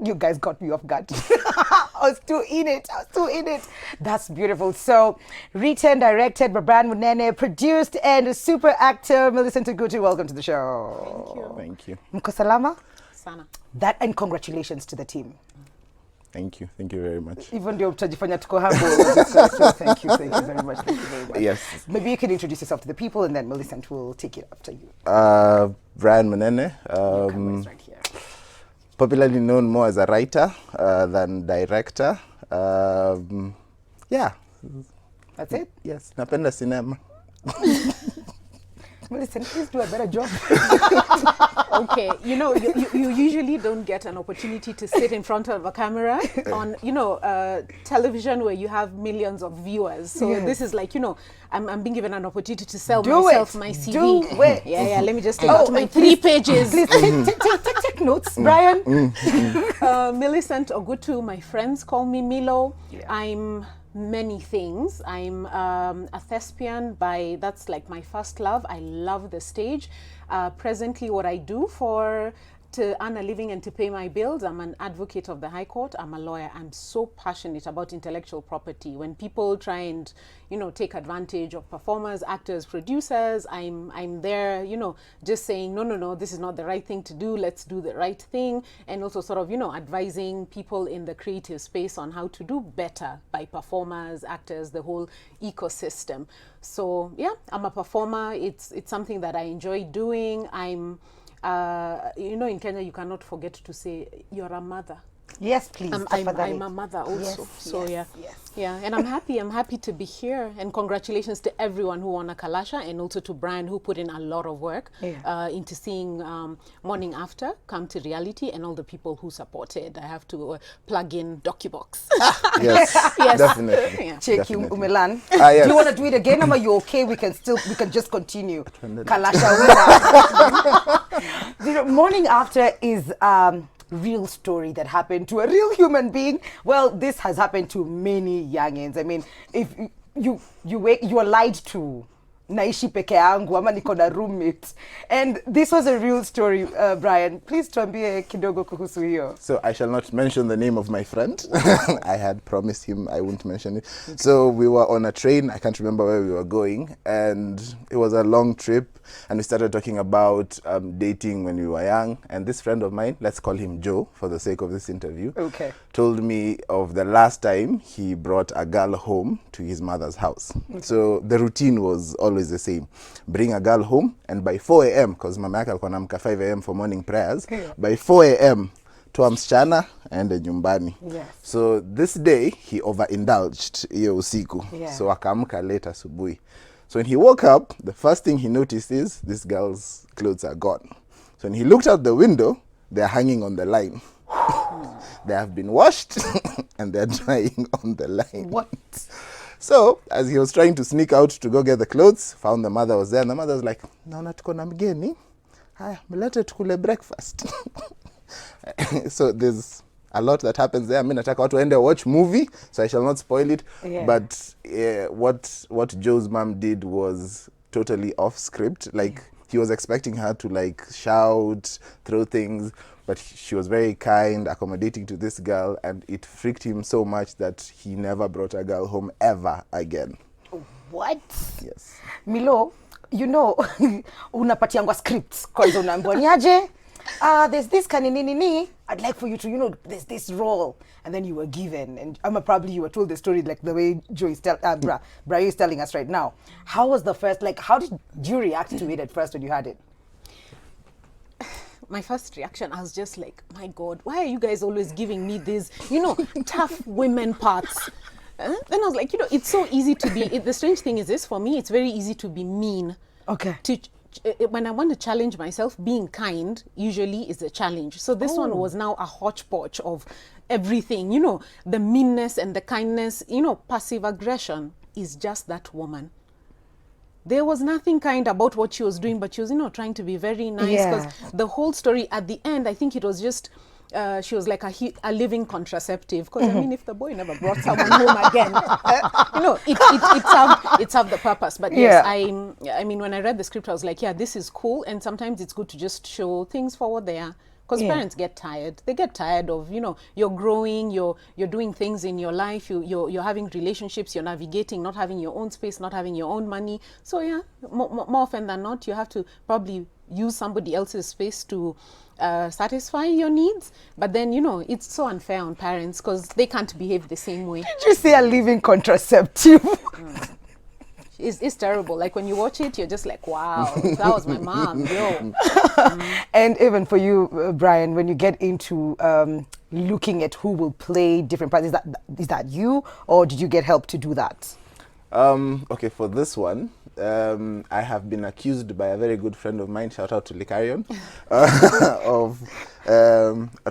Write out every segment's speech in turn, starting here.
You guys got me off guard. I was too in it. That's beautiful. So, written, directed by Brian Munene, produced, and super actor Millicent Tugutu. Welcome to the show. Thank you. Mko salama? Sana. That, and congratulations to the team. Thank you very much. Even though tutajifanya tuko humble, so thank you very much. Thank you very much. Yes. Maybe you can introduce yourself to the people, and then Millicent will take it after you. Brian Munene. Camera's right here. Popularly known more as a writer than director. Yeah. That's it? Yes. Napenda cinema. Millicent, please do a better job. Okay, you usually don't get an opportunity to sit in front of a camera on, television where you have millions of viewers. So Yes. this is like, I'm being given an opportunity to sell Do myself, it. my CV. Do it. Yeah, let me just take out my and 3 please- pages. Please take notes, Brian. Millicent Ogutu, my friends call me Milo. Yeah. I'm many things. I'm a thespian that's like my first love. I love the stage. Presently what I do to earn a living and to pay my bills, I'm an advocate of the High Court. I'm a lawyer. I'm so passionate about intellectual property. When people try and, take advantage of performers, actors, producers, I'm there, just saying, no, this is not the right thing to do. Let's do the right thing. And also sort of, advising people in the creative space on how to do better by performers, actors, the whole ecosystem. So yeah, I'm a performer. It's something that I enjoy doing. I'm in Kenya, you cannot forget to say you're a mother. Yes, please. I'm a mother also. Yes, Yeah, and I'm happy to be here. And congratulations to everyone who won a Kalasha, and also to Brian, who put in a lot of work into seeing Morning After come to reality, and all the people who supported. I have to plug in DocuBox. Yes. Yes. Definitely. Yeah. Check you, Definitely. Umelan. Yes. Do you want to do it again, or are you okay? We can just continue. Kalasha winner. Morning After is real story that happened to a real human being. Well, this has happened to many youngins. I mean, if you are lied to. Naishi peke yangu ama niko na roommate. And this was a real story, Brian. Please tuambie kidogo kuhusu hiyo. So I shall not mention the name of my friend. I had promised him I wouldn't mention it. So we were on a train. I can't remember where we were going. And it was a long trip. And we started talking about dating when we were young. And this friend of mine, let's call him Joe for the sake of this interview, told me of the last time he brought a girl home to his mother's house. So the routine was always the same. Bring a girl home, and by 4 a.m., because mama yake alikuwa anaamka 5 a.m. for morning prayers, by 4 a.m., toa msichana aende nyumbani. Yes. So this day, he overindulged hiyo usiku. Yeah. So akaamka late asubuhi. So when he woke up, the first thing he noticed is this girl's clothes are gone. So when he looked out the window, they're hanging on the line. They have been washed and they're drying on the line. What? So, as he was trying to sneak out to go get the clothes, found the mother was there, and the mother was like, naona tuko na mgeni. Haya, mlete tukule breakfast. So there's a lot that happens there. I mean, nataka watu waende watch movie, so I shall not spoil it. Yeah. But what Joe's mom did was totally off script. Like, he was expecting her to like shout, throw things, but she was very kind, accommodating to this girl, and it freaked him so much that he never brought a girl home ever again. What? Yes. Milo, unapatiangwa scripts kwanza unaambiwa niaje, there's this kaninini, I'd like for you to, there's this role, and then you were given, and probably you were told the story like the way Joe is Brian is telling us right now. How was the first, how did you react to it at first when you had it? My first reaction, I was just like, my God, why are you guys always giving me these, tough women parts? Then I was like, it's so easy to be, the strange thing is this, for me, it's very easy to be mean. Okay. When I want to challenge myself, being kind usually is a challenge. So this one was now a hodgepodge of everything, the meanness and the kindness, passive aggression is just that woman. There was nothing kind about what she was doing, but she was, trying to be very nice. Because the whole story at the end, I think it was just, she was like a living contraceptive. Because I mean, if the boy never brought someone home again, it served the purpose. But yes, I mean, when I read the script, I was like, yeah, this is cool. And sometimes it's good to just show things for what they are. because Yeah. parents get tired. They get tired of, you know, you're growing, you're doing things in your life, you're having relationships, you're navigating, not having your own space, not having your own money. So yeah, more often than not, you have to probably use somebody else's space to satisfy your needs. But then, you know, it's so unfair on parents because they can't behave the same way. Did you say a living contraceptive? It's terrible. Like when you watch it, you're just like, wow, that was my mom, yo. And even for you, Brian, when you get into looking at who will play different parts, is that you, or did you get help to do that? Okay, for this one, I have been accused by a very good friend of mine, shout out to Likarion, of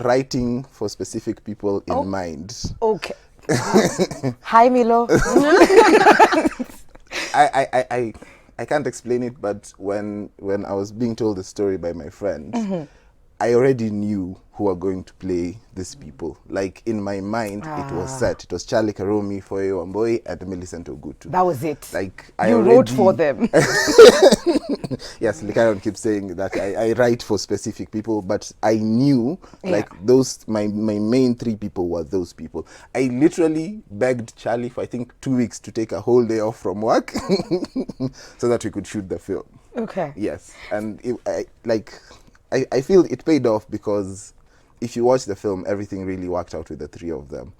writing for specific people in mind. Okay. Hi, Milo. I can't explain it, but when I was being told the story by my friend, I already knew who are going to play these people. Like in my mind, it was set. It was Charlie Karomi, Foye Wamboi, and Millicent Ogutu. That was it. Like you wrote for them. Yes, Likaron keeps saying that I write for specific people, but I knew like those my main three people were those people. I literally begged Charlie for I think 2 weeks to take a whole day off from work so that we could shoot the film. Okay. Yes, and I feel it paid off because if you watch the film, everything really worked out with the three of them.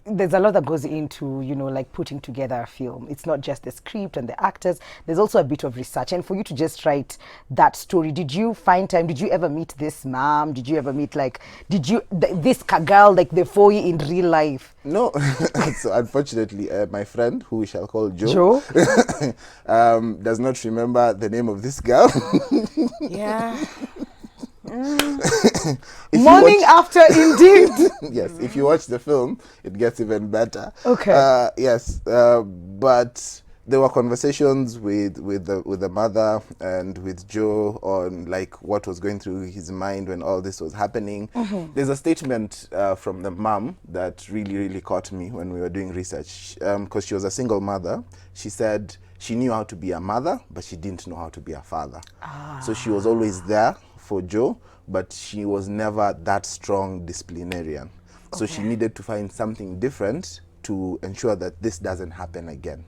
There's a lot that goes into, you know, like putting together a film. It's not just the script and the actors. There's also a bit of research. And for you to just write that story, did you find time? Did you ever meet this mom? Did you ever meet this girl, like the Foye in real life? No. So unfortunately, my friend, who we shall call Joe, does not remember the name of this girl. Yeah. Morning after, indeed. Yes, if you watch the film, it gets even better. Okay. Yes, but there were conversations with the mother and with Joe on like what was going through his mind when all this was happening. There's a statement from the mom that really caught me when we were doing research, because she was a single mother. She said she knew how to be a mother, but she didn't know how to be a father. So she was always there for Joe, but she was never that strong disciplinarian. So she needed to find something different to ensure that this doesn't happen again.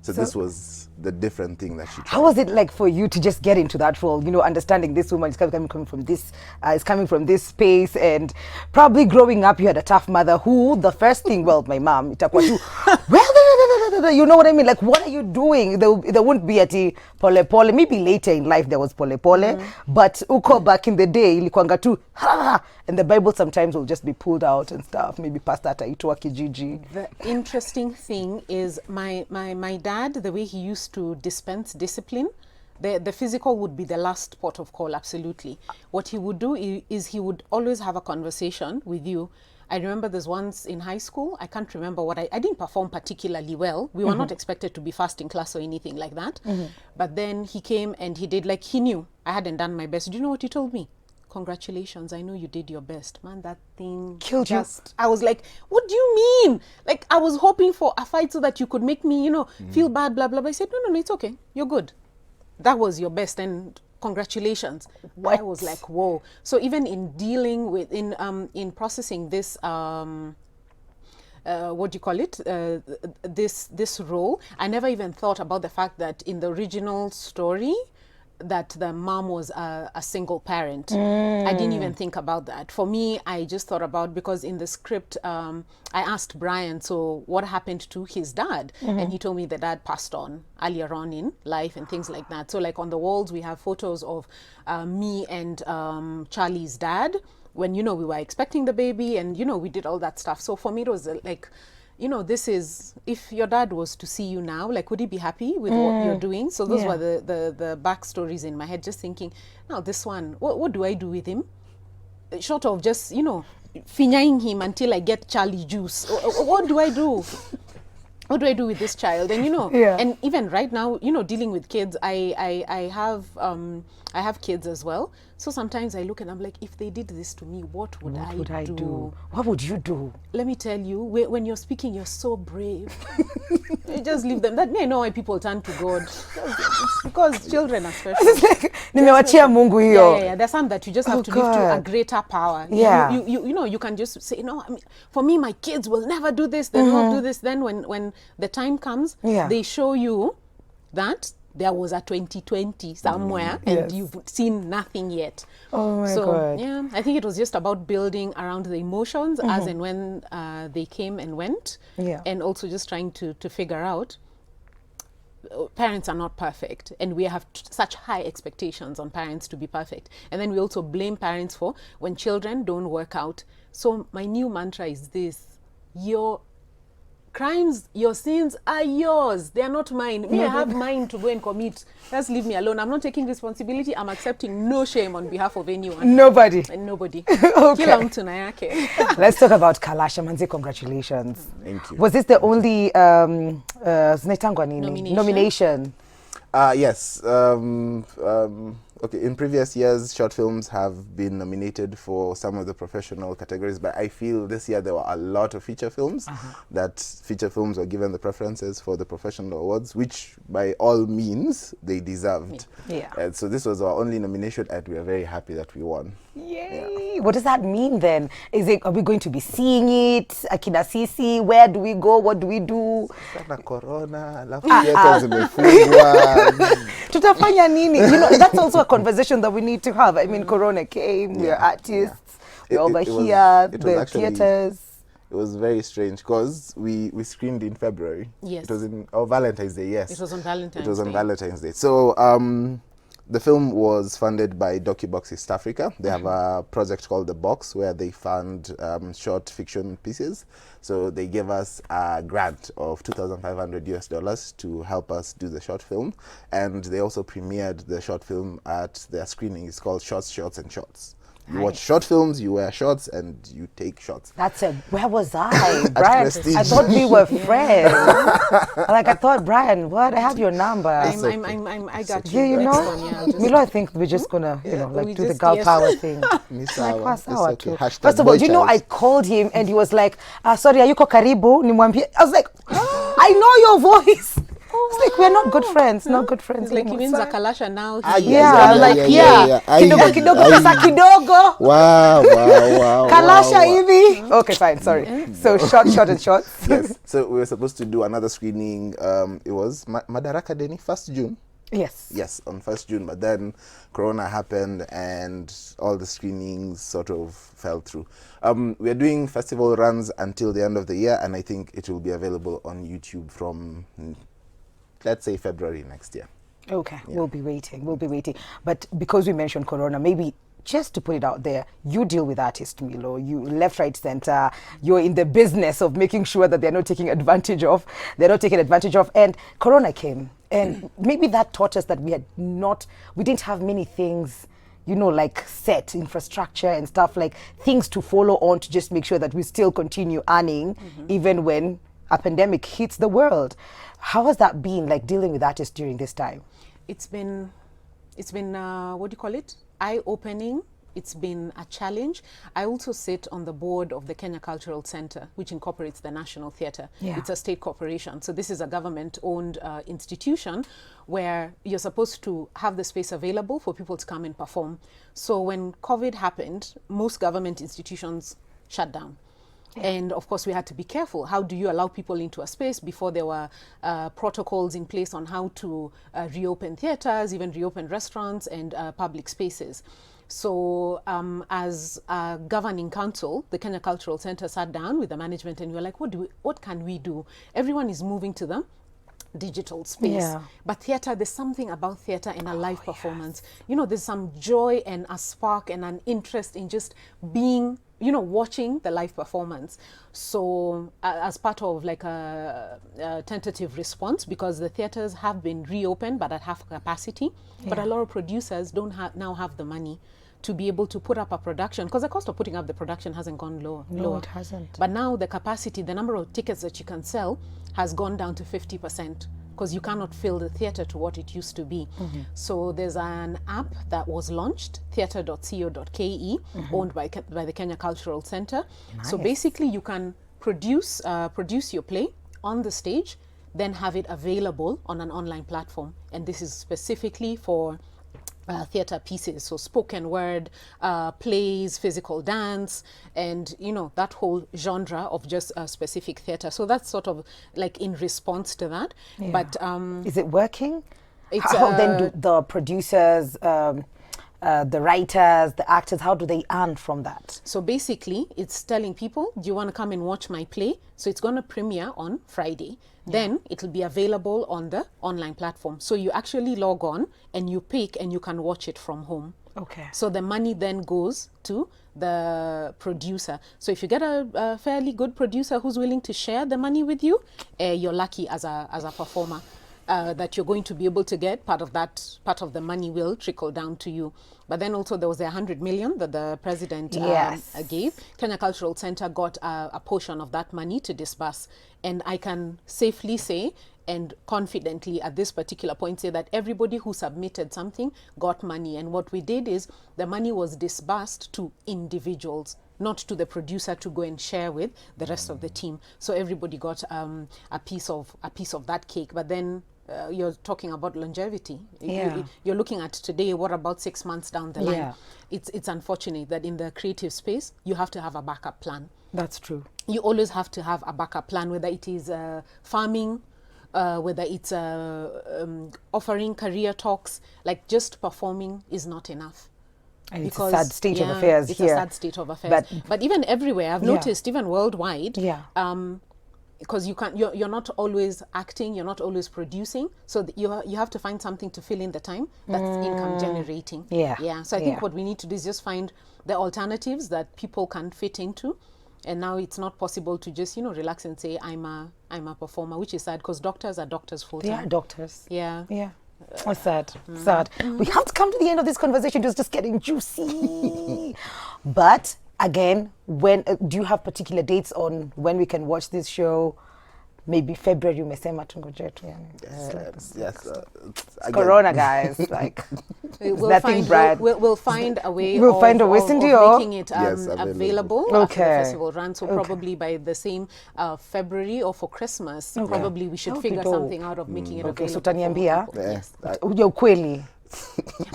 So this was the different thing that she tried. How was it like for you to just get into that role? You know, understanding this woman is coming from this, is coming from this space, and probably growing up, you had a tough mother who the first thing, well, my mom, itakuwa tu, well, you know what I mean? Like, what are you doing? There won't be ati pole pole. Maybe later in life there was pole pole, but uko back in the day, ilikuwanga tu, and the Bible sometimes will just be pulled out and stuff. Maybe pastor ataitwa kijiji. The interesting thing is my dad, the way he used to dispense discipline, the physical would be the last port of call, absolutely. What he would do is he would always have a conversation with you. I remember this once in high school. I can't remember what I didn't perform particularly well. We were not expected to be first in class or anything like that. But then he came and he did, like, he knew I hadn't done my best. Do you know what he told me? Congratulations, I know you did your best. Man, that thing killed you. I was like, what do you mean? Like, I was hoping for a fight so that you could make me, you know, feel bad, blah, blah, blah. I said, no, it's okay. You're good. That was your best, and congratulations. What? I was like, whoa. So even in dealing with, in processing this, what do you call it? This role, I never even thought about the fact that in the original story, that the mom was a single parent. I didn't even think about that. For me, I just thought about, because in the script, I asked Brian, so what happened to his dad? And he told me the dad passed on earlier on in life and things like that. So like on the walls, we have photos of me and Charlie's dad when, you know, we were expecting the baby, and, you know, we did all that stuff. So for me, it was like, you know, this is, if your dad was to see you now, like, would he be happy with what you're doing? So those were the backstories in my head, just thinking, now this one, what do I do with him? Short of just, you know, finyaing him until I get Charlie juice. What do I do? What do I do with this child? And, you know, and even right now, you know, dealing with kids, I have kids as well. So sometimes I look and I'm like, if they did this to me, what would I do? What would you do? Let me tell you, when you're speaking, you're so brave. You just leave them. That may know why people turn to God. It's because children are special. Nimewachia Mungu hiyo. Yeah. There's some that you just have to leave to a greater power. Yeah. You know, you can just say, I mean, for me, my kids will never do this. They'll not do this. Then when the time comes, they show you that there was a 2020 somewhere and you've seen nothing yet. Oh my God. Yeah, I think it was just about building around the emotions as and when they came and went. Yeah. And also just trying to figure out, parents are not perfect, and we have such high expectations on parents to be perfect. And then we also blame parents for when children don't work out. So my new mantra is this: your crimes, your sins are yours. They are not mine. Me, I have mine to go and commit. Just leave me alone. I'm not taking responsibility. I'm accepting no shame on behalf of anyone. Nobody. And nobody. Okay. Kila mtu na yake. Let's talk about Kalasha. Manze, congratulations. Thank you. Was this the only zinaitangwa nini? Nomination? Yes. Okay, in previous years, short films have been nominated for some of the professional categories, but I feel this year there were a lot of feature films, that feature films were given the preferences for the professional awards, which by all means, they deserved. Yeah. And so this was our only nomination, and we are very happy that we won. Yay! What does that mean then? Are we going to be seeing it? Akina Sisi, where do we go? What do we do? Sana corona, alafu theaters zimefungwa. Tutafanya nini? You know, that's also a conversation that we need to have. I mean, corona came, we're artists, we're over here, the theaters. It was very strange because we screened in February. Yes. It was in Valentine's Day, yes. It was on Valentine's Day. It was on Valentine's Day. So the film was funded by DocuBox East Africa. They have a project called The Box where they fund short fiction pieces. So they gave us a grant of $2,500 to help us do the short film. And they also premiered the short film at their screening. It's called Shots, Shots and Shots. You watch short films, you wear shorts, and you take shots. Where was I, Brian? Prestige. I thought we were friends. I thought, Brian, what? I have your number. I got you. Yeah, you Next know? one, yeah, Milo, I think we're just gonna, we do the just- girl yes. power thing. It's Sawa okay. tu. Hashtag First of all, boy do you know, I child. called him and he was like, sorry, ayuko karibu, nimwambie. I was like, I know your voice. It's like, we're not good friends, not good friends. It's like he anymore. means Sorry. a Kalasha now. Yeah, kidogo kidogo pesa kidogo. Wow. Kalasha hivi. Okay, fine, sorry. So short and short. Yes. So we were supposed to do another screening. It was Madaraka Deni, 1st June. Yes. Yes, on 1st June. But then Corona happened and all the screenings sort of fell through. We are doing festival runs until the end of the year, and I think it will be available on YouTube from, let's say, February next year. Okay, we'll be waiting. But because we mentioned Corona, maybe just to put it out there, you deal with artists, Milo. You left, right, center. You're in the business of making sure that they're not taken advantage of. And Corona came. And maybe that taught us that we didn't have many things, like set infrastructure and stuff, like things to follow on to just make sure that we still continue earning, even when a pandemic hits the world. How has that been, like, dealing with artists during this time? It's been what do you call it? Eye-opening. It's been a challenge. I also sit on the board of the Kenya Cultural Center, which incorporates the National Theatre. Yeah. It's a state corporation. So this is a government-owned institution where you're supposed to have the space available for people to come and perform. So when COVID happened, most government institutions shut down. Yeah. And of course, we had to be careful. How do you allow people into a space before there were protocols in place on how to reopen theaters, even reopen restaurants and public spaces? So as a governing council, the Kenya Cultural Center sat down with the management and we were like, what can we do? Everyone is moving to the digital space. Yeah. But theater, there's something about theater and a live performance. There's some joy and a spark and an interest in just being, watching the live performance. So as part of like a tentative response, because the theaters have been reopened but at half capacity, but a lot of producers don't now have the money to be able to put up a production, because the cost of putting up the production hasn't gone lower. No, it hasn't. But now the capacity, the number of tickets that you can sell has gone down to 50%, because you cannot fill the theatre to what it used to be. So there's an app that was launched, theatre.co.ke, owned by the Kenya Cultural Centre. So basically you can produce your play on the stage, then have it available on an online platform. And this is specifically for theatre pieces, so spoken word, plays, physical dance, and that whole genre of just specific theatre. So that's sort of like in response to that. Yeah. But is it working? It's, How then do the producers, the writers, the actors, how do they earn from that? So basically, it's telling people, do you want to come and watch my play? So it's going to premiere on Friday. Then it'll be available on the online platform. So you actually log on and you pick and you can watch it from home. Okay. So the money then goes to the producer. So if you get a fairly good producer who's willing to share the money with you, you're lucky as a performer. That you're going to be able to get part of the money will trickle down to you. But then also there was 100 million that the president gave. Kenya Cultural Centre got a portion of that money to disburse. And I can safely say and confidently at this particular point say that everybody who submitted something got money. And what we did is the money was disbursed to individuals, not to the producer to go and share with the rest of the team. So everybody got a piece of that cake. But then you're talking about longevity. You're looking at today, what about 6 months down the line? Yeah. It's unfortunate that in the creative space, you have to have a backup plan. That's true. You always have to have a backup plan, whether it is farming, whether it's offering career talks. Like just performing is not enough. And it's a sad state of affairs it's here. It's a sad state of affairs. But even everywhere, I've noticed, even worldwide, because you're not always acting, you're not always producing, so you have to find something to fill in the time that's income generating. So I think what we need to do is just find the alternatives that people can fit into. And now it's not possible to just relax and say I'm a performer, which is sad because doctors are doctors full time. They are doctors. Yeah. Oh, sad. We have to come to the end of this conversation. It's just getting juicy. But again, when do you have particular dates on when we can watch this show? Maybe February, umesema tungoje tu yani. Yes. Corona, guys. Like, nothing bright. We'll find a way. We'll find a way, Cindy, of making it available after the festival run. So probably by the same February or for Christmas, probably we should figure something out of making it available. So utaniambia. Yes. Ya ukweli.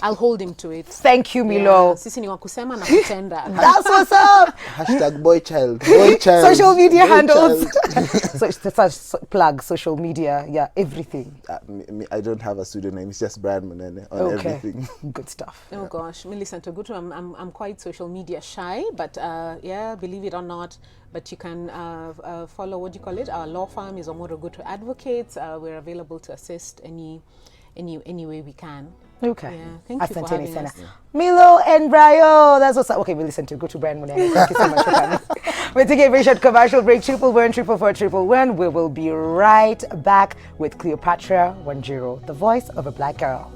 I'll hold him to it. Thank you, Milo. Sisi ni wakusema na kutenda. That's what's up. Boy child. Boy child. Social media handles. So plug social media. Everything. I don't have a pseudonym. It's just Brian Munene on everything. Good stuff. Oh gosh, Millicent Ogutu, I'm quite social media shy, but believe it or not, but you can follow, what do you call it? Our law firm is Omoro Ogutu Advocates. We're available to assist any way we can. Okay. Yeah, thank you for having us. Milo and Brayo, that's what's up. Okay, we listen to go to Brian Munene. Thank you so much for coming. We're taking a very short commercial break. 111-444-111. We will be right back with Cleopatra 10, the voice of a black girl.